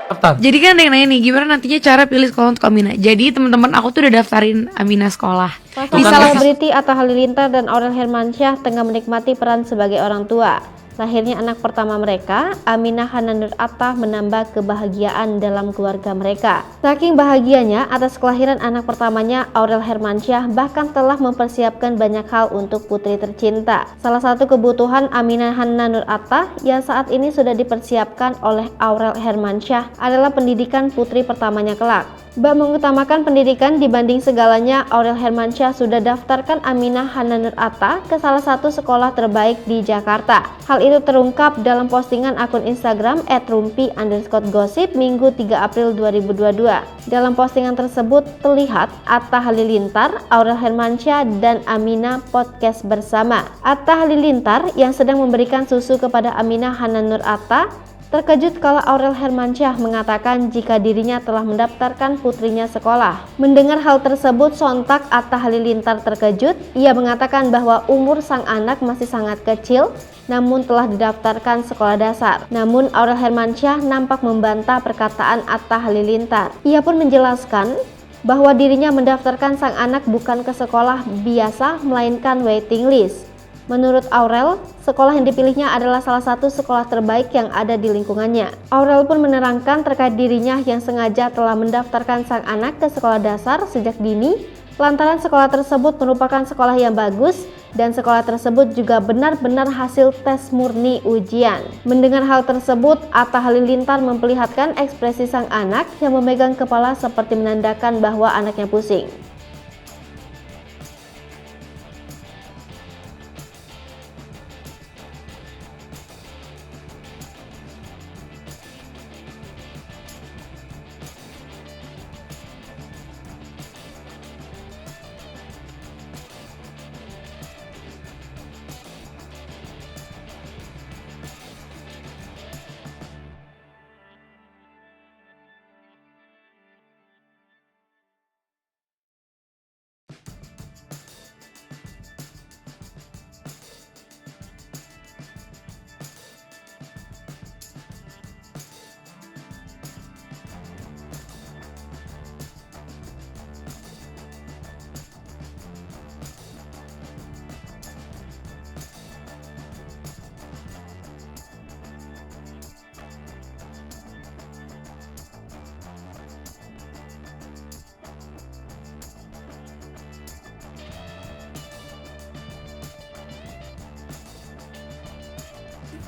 Daftar. Jadi kan ada yang nanya nih, gimana nantinya cara pilih sekolah untuk Amina? Jadi teman-teman aku tuh udah daftarin Amina sekolah. Pasang Di salah selebriti Atta Halilintar dan Aurel Hermansyah tengah menikmati peran sebagai orang tua. Lahirnya anak pertama mereka, Aminah Hana Nur Atta, menambah kebahagiaan dalam keluarga mereka. Saking bahagianya atas kelahiran anak pertamanya, Aurel Hermansyah bahkan telah mempersiapkan banyak hal untuk putri tercinta. Salah satu kebutuhan Aminah Hana Nur Atta yang saat ini sudah dipersiapkan oleh Aurel Hermansyah adalah pendidikan putri pertamanya kelak. Bak mengutamakan pendidikan dibanding segalanya, Aurel Hermansyah sudah daftarkan Aminah Hana Nur Atta ke salah satu sekolah terbaik di Jakarta. Hal itu terungkap dalam postingan akun Instagram @rumpi_gossip Minggu 3 April 2022. Dalam postingan tersebut terlihat Atta Halilintar, Aurel Hermansyah, dan Aminah podcast bersama. Atta Halilintar yang sedang memberikan susu kepada Aminah Hana Nur Atta terkejut kalau Aurel Hermansyah mengatakan jika dirinya telah mendaftarkan putrinya sekolah. Mendengar hal tersebut, sontak Atta Halilintar terkejut. Ia mengatakan bahwa umur sang anak masih sangat kecil, namun telah didaftarkan sekolah dasar. Namun Aurel Hermansyah nampak membantah perkataan Atta Halilintar. Ia pun menjelaskan bahwa dirinya mendaftarkan sang anak bukan ke sekolah biasa, melainkan waiting list. Menurut Aurel, sekolah yang dipilihnya adalah salah satu sekolah terbaik yang ada di lingkungannya. Aurel pun menerangkan terkait dirinya yang sengaja telah mendaftarkan sang anak ke sekolah dasar sejak dini, lantaran sekolah tersebut merupakan sekolah yang bagus dan sekolah tersebut juga benar-benar hasil tes murni ujian. Mendengar hal tersebut, Atta Halilintar memperlihatkan ekspresi sang anak yang memegang kepala seperti menandakan bahwa anaknya pusing.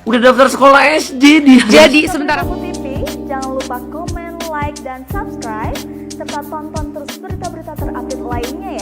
Udah daftar sekolah SD dia. Jadi sebentar Aku TV, jangan lupa komen, like, dan subscribe, serta tonton terus berita-berita terupdate lainnya ya.